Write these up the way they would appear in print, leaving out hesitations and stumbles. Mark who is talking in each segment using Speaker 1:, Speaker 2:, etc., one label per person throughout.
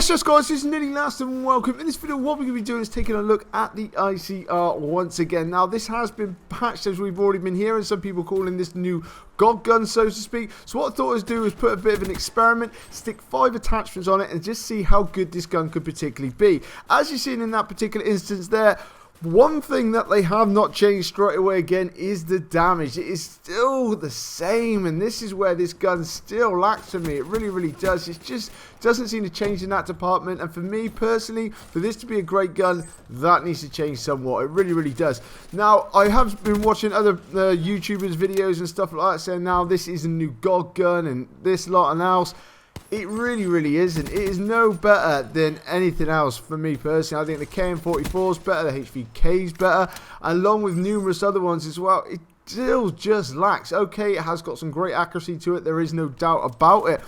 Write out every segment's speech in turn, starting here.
Speaker 1: Yes, yes guys, this is Nearly Last and welcome. In this video what we're going to be doing is taking a look at the ICR once again. Now this has been patched as we've already been hearing, some people calling this new God gun so to speak. So what I thought I'd do is put a bit of an experiment, stick 5 attachments on it and just see how good this gun could particularly be. As you've seen in that particular instance there, one thing that they have not changed straight away again is the damage. It is still the same, and this is where this gun still lacks for me. It really does. It just doesn't seem to change in that department, and for me personally, for this to be a great gun, that needs to change somewhat. It really does. Now, I have been watching other YouTubers' videos and stuff like that saying now this is a new God gun and this lot and else. It really isn't. It is no better than anything else for me personally. I think the KM44 is better, the HVK is better, along with numerous other ones as well. It still just lacks. Okay, it has got some great accuracy to it, there is no doubt about it.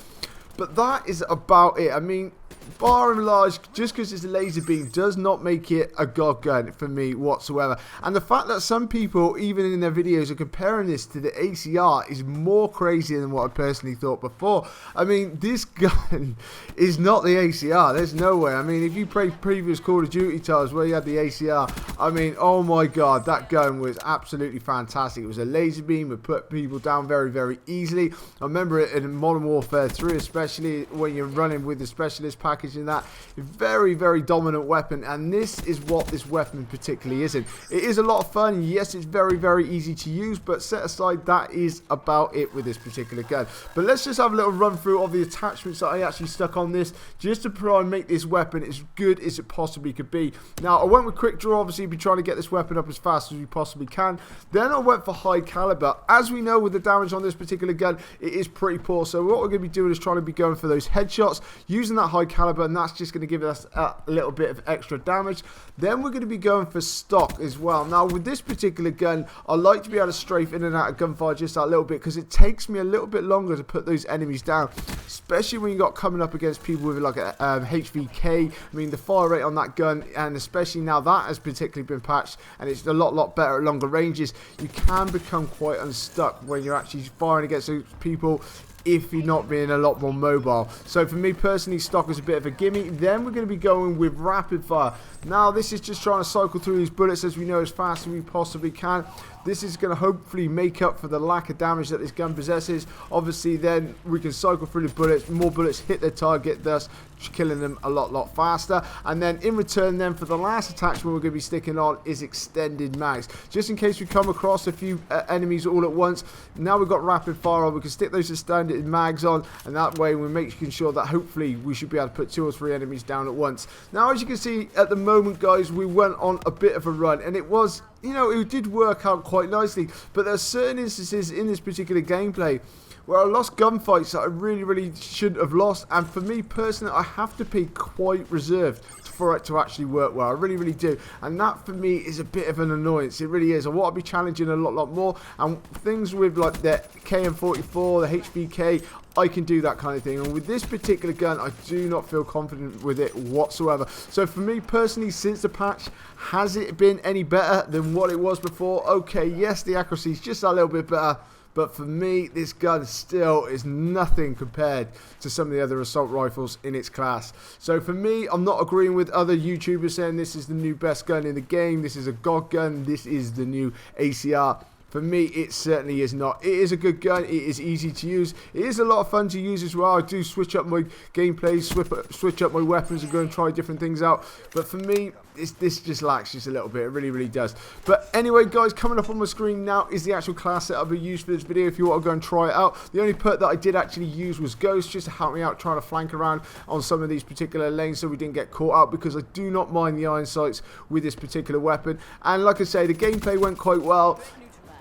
Speaker 1: But that is about it. I mean, bar and large, just because it's a laser beam does not make it a God gun for me whatsoever. And the fact that some people, even in their videos, are comparing this to the ACR is more crazy than what I personally thought before. I mean, this gun is not the ACR. There's no way. I mean, if you played previous Call of Duty titles where you had the ACR, I mean, oh my God, that gun was absolutely fantastic. It was a laser beam. It put people down very easily. I remember it in Modern Warfare 3, especially when you're running with the specialist package in that. Very dominant weapon, and this is what this weapon particularly isn't. It is a lot of fun. Yes, it's very easy to use, but set aside, that is about it with this particular gun. But let's just have a little run through of the attachments that I actually stuck on this, just to try and make this weapon as good as it possibly could be. Now, I went with quick draw, obviously, be trying to get this weapon up as fast as we possibly can. Then I went for high caliber. As we know, with the damage on this particular gun, it is pretty poor. So what we're going to be doing is trying to be going for those headshots, using that high caliber, and that's just going to give us a little bit of extra damage. Then we're going to be going for stock as well. Now, with this particular gun, I like to be able to strafe in and out of gunfire just a little bit, because it takes me a little bit longer to put those enemies down, especially when you got coming up against people with like a HVK. I mean, the fire rate on that gun, and especially now that has particularly been patched and it's a lot better at longer ranges, you can become quite unstuck when you're actually firing against those people, if you're not being a lot more mobile. So for me personally, stock is a bit of a gimme. Then we're going to be going with rapid fire. Now this is just trying to cycle through these bullets, as we know, as fast as we possibly can. This is going to hopefully make up for the lack of damage that this gun possesses. Obviously then we can cycle through the bullets, more bullets hit their target, thus killing them a lot faster. And then in return then, for the last attachment we're going to be sticking on is extended mags, just in case we come across a few enemies all at once. Now we've got rapid fire on, we can stick those extended mags on, and that way we're making sure that hopefully we should be able to put 2 or 3 enemies down at once. Now, as you can see at the moment, guys, we went on a bit of a run, and it was, you know, it did work out quite nicely, but there are certain instances in this particular gameplay where I lost gunfights that I really shouldn't have lost, and for me personally, I have to be quite reserved for it to actually work well. I really do, and that for me is a bit of an annoyance. It really is. I want to be challenging a lot more, and things with like the KM44, the HVK, I can do that kind of thing, and with this particular gun I do not feel confident with it whatsoever. So for me personally, since the patch, has it been any better than what it was before? Okay, yes, the accuracy is just a little bit better, but for me, this gun still is nothing compared to some of the other assault rifles in its class. So for me, I'm not agreeing with other YouTubers saying this is the new best gun in the game, this is a God gun, this is the new ACR. For me, it certainly is not. It is a good gun. It is easy to use. It is a lot of fun to use as well. I do switch up my gameplay, switch up my weapons and go and try different things out. But for me, this just lacks just a little bit. It really does. But anyway, guys, coming up on my screen now is the actual class setup I used for this video if you want to go and try it out. The only perk that I did actually use was Ghost, just to help me out trying to flank around on some of these particular lanes so we didn't get caught out, because I do not mind the iron sights with this particular weapon. And like I say, the gameplay went quite well.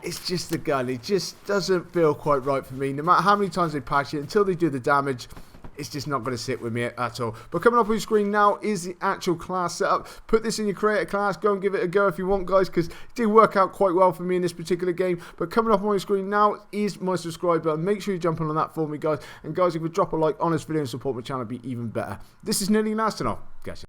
Speaker 1: It's just the gun, it just doesn't feel quite right for me. No matter how many times they patch it, until they do the damage, it's just not going to sit with me at all. But coming up on your screen now is the actual class setup. Put this in your creator class, go and give it a go if you want, guys, because it did work out quite well for me in this particular game. But coming up on your screen now is my subscribe button. Make sure you jump on that for me, guys. And guys, if you drop a like on this video and support my channel, it'd be even better. This is Nearly Last, and I'll catch you.